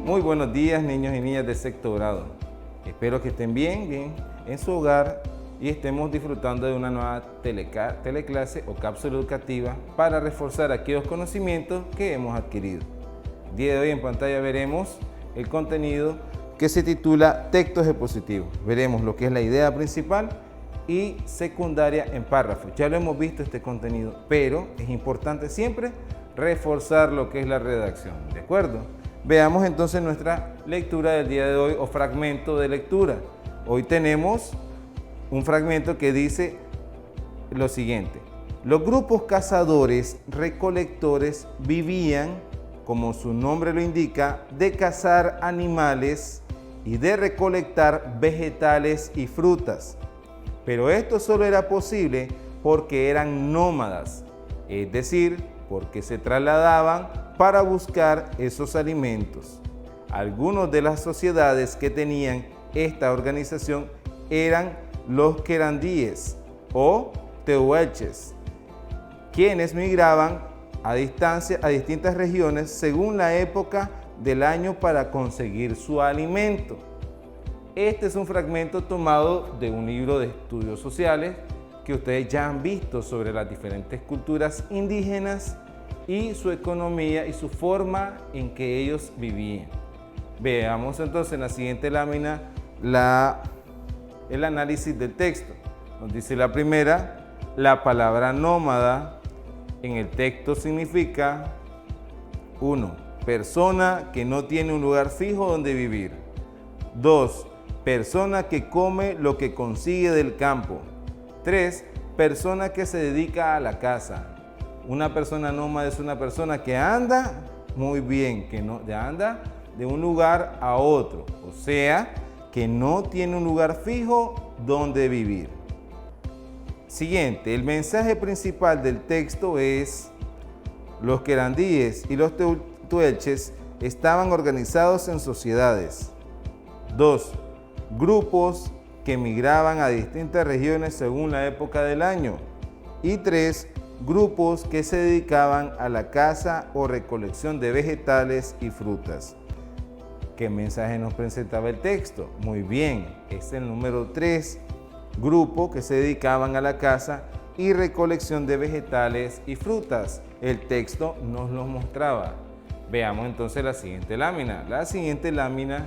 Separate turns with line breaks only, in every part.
Muy buenos días, niños y niñas de sexto grado. Espero que estén bien en su hogar y estemos disfrutando de una nueva teleclase o cápsula educativa para reforzar aquellos conocimientos que hemos adquirido. El día de hoy en pantalla veremos el contenido que se titula textos expositivos. Veremos lo que es la idea principal y secundaria en párrafos. Ya lo hemos visto este contenido, pero es importante siempre reforzar lo que es la redacción, ¿de acuerdo? Veamos entonces nuestra lectura del día de hoy o fragmento de lectura. Hoy tenemos un fragmento que dice lo siguiente: los grupos cazadores recolectores vivían, como su nombre lo indica, de cazar animales y de recolectar vegetales y frutas. Pero esto solo era posible porque eran nómadas, es decir, porque se trasladaban para buscar esos alimentos. Algunos de las sociedades que tenían esta organización eran los querandíes o tehuelches, quienes migraban a distintas regiones según la época del año para conseguir su alimento. Este es un fragmento tomado de un libro de estudios sociales que ustedes ya han visto sobre las diferentes culturas indígenas y su economía y su forma en que ellos vivían. Veamos entonces en la siguiente lámina el análisis del texto. Nos dice la primera: la palabra nómada en el texto significa 1. Persona que no tiene un lugar fijo donde vivir. 2. Persona que come lo que consigue del campo. 3. Persona que se dedica a la caza. Una persona nómada es una persona que anda muy bien, que anda de un lugar a otro, o sea, que no tiene un lugar fijo donde vivir. Siguiente, el mensaje principal del texto es: los querandíes y los tehuelches estaban organizados en sociedades. 2. Grupos que migraban a distintas regiones según la época del año. Y 3. Grupos que se dedicaban a la caza o recolección de vegetales y frutas. ¿Qué mensaje nos presentaba el texto? Muy bien, es el número 3. Grupo que se dedicaban a la caza y recolección de vegetales y frutas. El texto nos lo mostraba. Veamos entonces la siguiente lámina. La siguiente lámina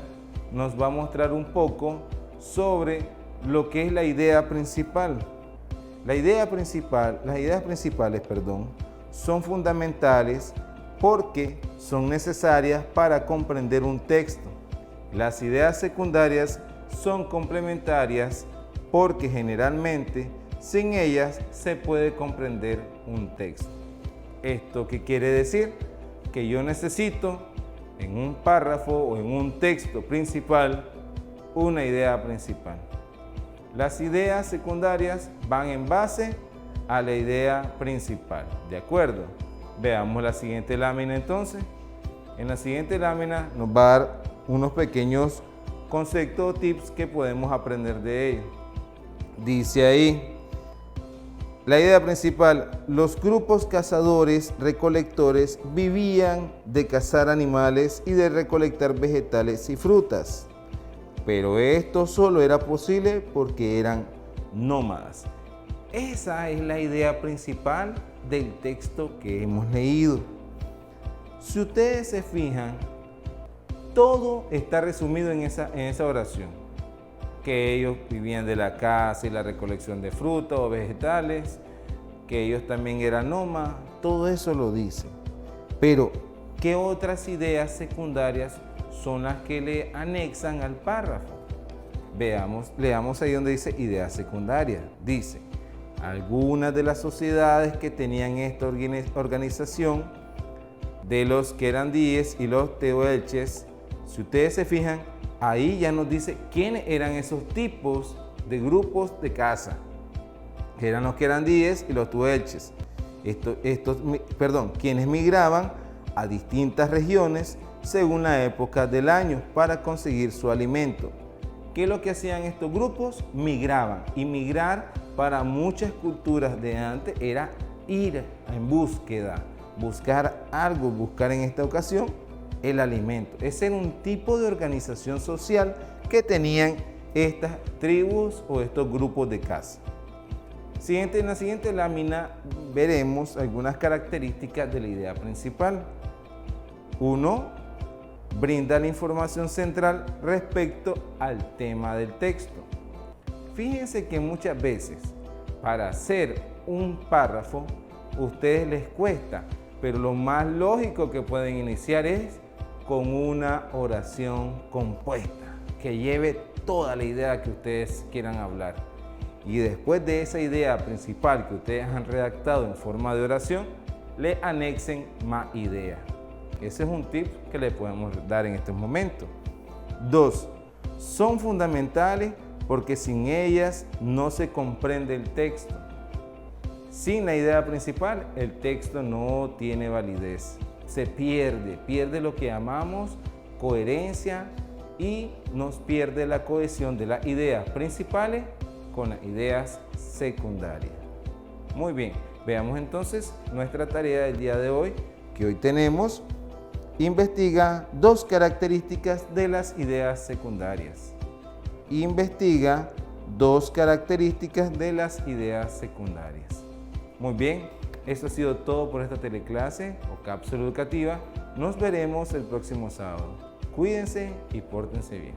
nos va a mostrar un poco sobre lo que es la idea principal. Las ideas principales, son fundamentales porque son necesarias para comprender un texto. Las ideas secundarias son complementarias porque generalmente sin ellas se puede comprender un texto. ¿Esto qué quiere decir? Que yo necesito en un párrafo o en un texto principal una idea principal. Las ideas secundarias van en base a la idea principal, ¿de acuerdo? Veamos la siguiente lámina entonces. En la siguiente lámina nos va a dar unos pequeños conceptos o tips que podemos aprender de ellos. Dice ahí, la idea principal: los grupos cazadores recolectores vivían de cazar animales y de recolectar vegetales y frutas. Pero esto solo era posible porque eran nómadas. Esa es la idea principal del texto que hemos leído. Si ustedes se fijan, todo está resumido en esa oración. Que ellos vivían de la caza y la recolección de frutas o vegetales, que ellos también eran nómadas, todo eso lo dice. Pero, ¿qué otras ideas secundarias son las que le anexan al párrafo? Leamos ahí donde dice ideas secundarias. Dice: algunas de las sociedades que tenían esta organización de los querandíes y los tehuelches, si ustedes se fijan, ahí ya nos dice quiénes eran esos tipos de grupos de caza, que eran los querandíes y los tehuelches. Quienes migraban a distintas regiones según la época del año para conseguir su alimento. ¿Qué es lo que hacían estos grupos? Migraban. Y migrar para muchas culturas de antes era ir en búsqueda, buscar algo, buscar en esta ocasión el alimento. Ese era un tipo de organización social que tenían estas tribus o estos grupos de caza. En la siguiente lámina veremos algunas características de la idea principal. 1. Brinda la información central respecto al tema del texto. Fíjense que muchas veces para hacer un párrafo a ustedes les cuesta, pero lo más lógico que pueden iniciar es con una oración compuesta que lleve toda la idea que ustedes quieran hablar. Y después de esa idea principal que ustedes han redactado en forma de oración, le anexen más ideas. Ese es un tip que le podemos dar en estos momentos. 2. Son fundamentales porque sin ellas no se comprende el texto. Sin la idea principal, el texto no tiene validez. Se pierde lo que llamamos coherencia y nos pierde la cohesión de las ideas principales con las ideas secundarias. Muy bien, veamos entonces nuestra tarea del día de hoy, que hoy tenemos: investiga 2 características de las ideas secundarias. Investiga 2 características de las ideas secundarias. Muy bien, esto ha sido todo por esta teleclase o cápsula educativa. Nos veremos el próximo sábado. Cuídense y pórtense bien.